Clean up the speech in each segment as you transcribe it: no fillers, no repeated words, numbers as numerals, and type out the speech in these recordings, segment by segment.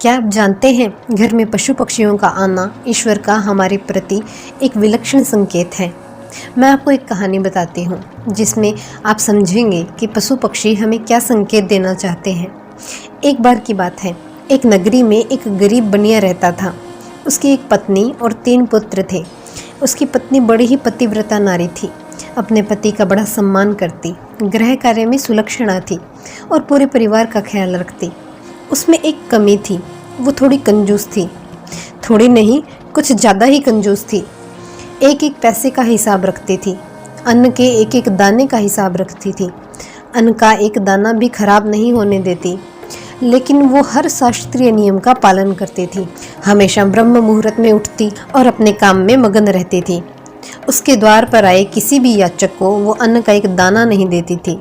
क्या आप जानते हैं, घर में पशु पक्षियों का आना ईश्वर का हमारे प्रति एक विलक्षण संकेत है। मैं आपको एक कहानी बताती हूँ जिसमें आप समझेंगे कि पशु पक्षी हमें क्या संकेत देना चाहते हैं। एक बार की बात है, एक नगरी में एक गरीब बनिया रहता था। उसकी एक पत्नी और 3 पुत्र थे। उसकी पत्नी बड़ी ही पतिव्रता नारी थी, अपने पति का बड़ा सम्मान करती, गृह कार्य में सुलक्षणा थी और पूरे परिवार का ख्याल रखती। उसमें एक कमी थी, वो थोड़ी कंजूस थी। थोड़ी नहीं, कुछ ज़्यादा ही कंजूस थी। एक एक पैसे का हिसाब रखती थी, अन्न के एक एक दाने का हिसाब रखती थी। अन्न का एक दाना भी खराब नहीं होने देती। लेकिन वो हर शास्त्रीय नियम का पालन करती थी, हमेशा ब्रह्म मुहूर्त में उठती और अपने काम में मगन रहती थी। उसके द्वार पर आए किसी भी याचक को वो अन्न का एक दाना नहीं देती थी।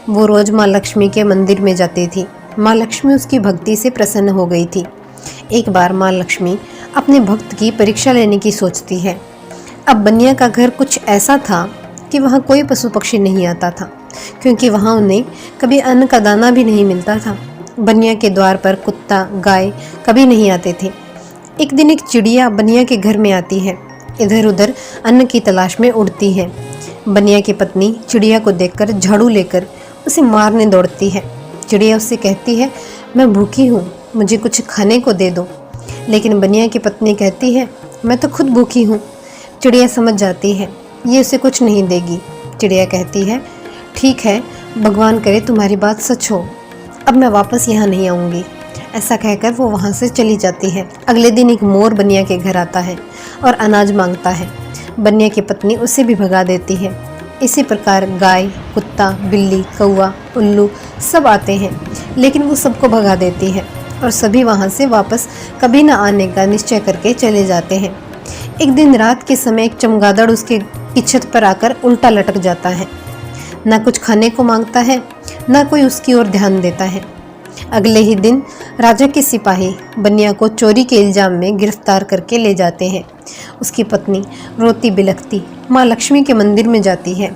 वो रोज़ माँ लक्ष्मी के मंदिर में जाती थी। माँ लक्ष्मी उसकी भक्ति से प्रसन्न हो गई थी। एक बार माँ लक्ष्मी अपने भक्त की परीक्षा लेने की सोचती है। अब बनिया का घर कुछ ऐसा था कि वहाँ कोई पशु पक्षी नहीं आता था, क्योंकि वहाँ उन्हें कभी अन्न का दाना भी नहीं मिलता था। बनिया के द्वार पर कुत्ता, गाय कभी नहीं आते थे। एक दिन एक चिड़िया बनिया के घर में आती है, इधर उधर अन्न की तलाश में उड़ती है। बनिया की पत्नी चिड़िया को देखकर झाड़ू लेकर उसे मारने दौड़ती है। चिड़िया उससे कहती है, मैं भूखी हूँ, मुझे कुछ खाने को दे दो। लेकिन बनिया की पत्नी कहती है, मैं तो खुद भूखी हूँ। चिड़िया समझ जाती है ये उसे कुछ नहीं देगी। चिड़िया कहती है, ठीक है, भगवान करे तुम्हारी बात सच हो, अब मैं वापस यहाँ नहीं आऊँगी। ऐसा कहकर वो वहाँ से चली जाती है। अगले दिन एक मोर बनिया के घर आता है और अनाज मांगता है। बनिया की पत्नी उसे भी भगा देती है। इसी प्रकार गाय, कुत्ता, बिल्ली, कौवा, उल्लू सब आते हैं, लेकिन वो सबको भगा देती है और सभी वहाँ से वापस कभी न आने का निश्चय करके चले जाते हैं। एक दिन रात के समय एक चमगादड़ उसके की छत पर आकर उल्टा लटक जाता है। ना कुछ खाने को मांगता है, ना कोई उसकी ओर ध्यान देता है। अगले ही दिन राजा के सिपाही बनिया को चोरी के इल्जाम में गिरफ्तार करके ले जाते हैं। उसकी पत्नी रोती बिलखती माँ लक्ष्मी के मंदिर में जाती है।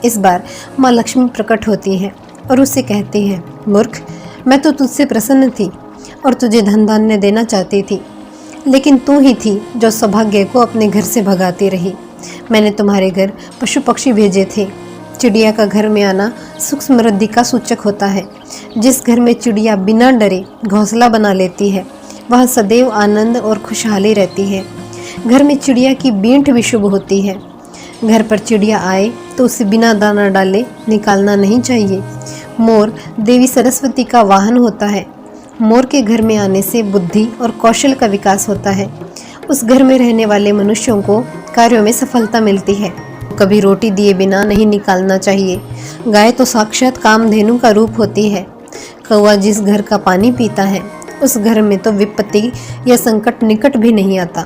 इस बार माँ लक्ष्मी प्रकट होती है और उससे कहती है, मूर्ख, मैं तो तुझसे प्रसन्न थी और तुझे धन धान्य देना चाहती थी, लेकिन तू ही थी जो सौभाग्य को अपने घर से भगाती रही। मैंने तुम्हारे घर पशु पक्षी भेजे थे। चिड़िया का घर में आना सुख समृद्धि का सूचक होता है। जिस घर में चिड़िया बिना डरे घोंसला बना लेती है, वह सदैव आनंद और खुशहाली रहती है। घर में चिड़िया की बींठ भी शुभ होती है। घर पर चिड़िया आए तो उसे बिना दाना डाले निकालना नहीं चाहिए। मोर देवी सरस्वती का वाहन होता है। मोर के घर में आने से बुद्धि और कौशल का विकास होता है। उस घर में रहने वाले मनुष्यों को कार्यों में सफलता मिलती है। कभी रोटी दिए बिना नहीं निकालना चाहिए। गाय तो साक्षात कामधेनु का रूप होती है। कौवा जिस घर का पानी पीता है, उस घर में तो विपत्ति या संकट निकट भी नहीं आता।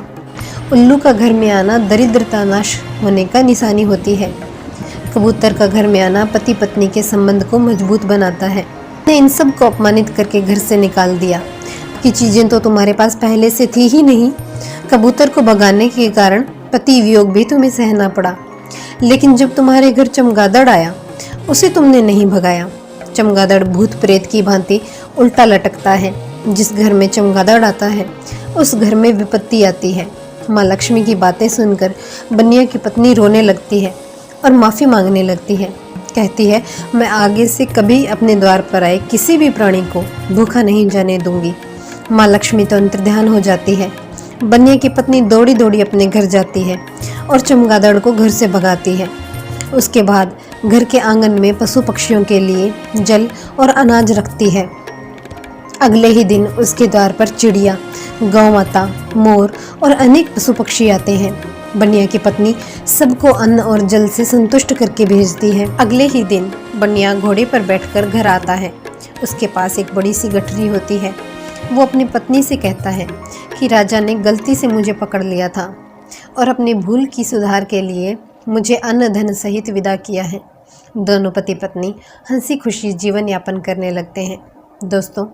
उल्लू का घर में आना दरिद्रता नाश होने का निशानी होती है। कबूतर का घर में आना पति पत्नी के संबंध को मजबूत बनाता है। ने इन सब को अपमानित करके घर से निकाल दिया कि चीज़ें तो तुम्हारे पास पहले से थी ही नहीं। कबूतर को भगाने के कारण पति वियोग भी तुम्हें सहना पड़ा, लेकिन जब तुम्हारे घर चमगादड़ आया, उसे तुमने नहीं भगाया। चमगादड़ भूत प्रेत की भांति उल्टा लटकता है। जिस घर में चमगादड़ आता है, उस घर में विपत्ति आती है। माँ लक्ष्मी की बातें सुनकर बनिया की पत्नी रोने लगती है और माफ़ी मांगने लगती है। कहती है, मैं आगे से कभी अपने द्वार पर आए किसी भी प्राणी को भूखा नहीं जाने दूंगी। माँ लक्ष्मी तो अंतर्ध्यान हो जाती है। बनिया की पत्नी दौड़ी दौड़ी अपने घर जाती है और चमगादड़ को घर से भगाती है। उसके बाद घर के आंगन में पशु पक्षियों के लिए जल और अनाज रखती है। अगले ही दिन उसके द्वार पर चिड़िया, गौ माता, मोर और अनेक पशु पक्षी आते हैं। बनिया की पत्नी सबको अन्न और जल से संतुष्ट करके भेजती है। अगले ही दिन बनिया घोड़े पर बैठकर घर आता है। उसके पास एक बड़ी सी गठरी होती है। वो अपनी पत्नी से कहता है कि राजा ने गलती से मुझे पकड़ लिया था और अपनी भूल की सुधार के लिए मुझे अन्न धन सहित विदा किया है। दोनों पति पत्नी हंसी खुशी जीवन यापन करने लगते हैं। दोस्तों,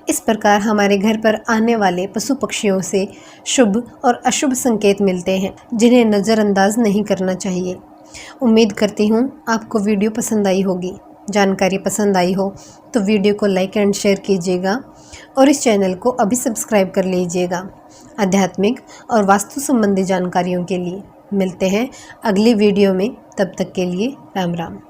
इस प्रकार हमारे घर पर आने वाले पशु पक्षियों से शुभ और अशुभ संकेत मिलते हैं, जिन्हें नज़रअंदाज नहीं करना चाहिए। उम्मीद करती हूँ आपको वीडियो पसंद आई होगी। जानकारी पसंद आई हो तो वीडियो को लाइक एंड शेयर कीजिएगा और इस चैनल को अभी सब्सक्राइब कर लीजिएगा। आध्यात्मिक और वास्तु संबंधी जानकारियों के लिए मिलते हैं अगली वीडियो में। तब तक के लिए राम राम।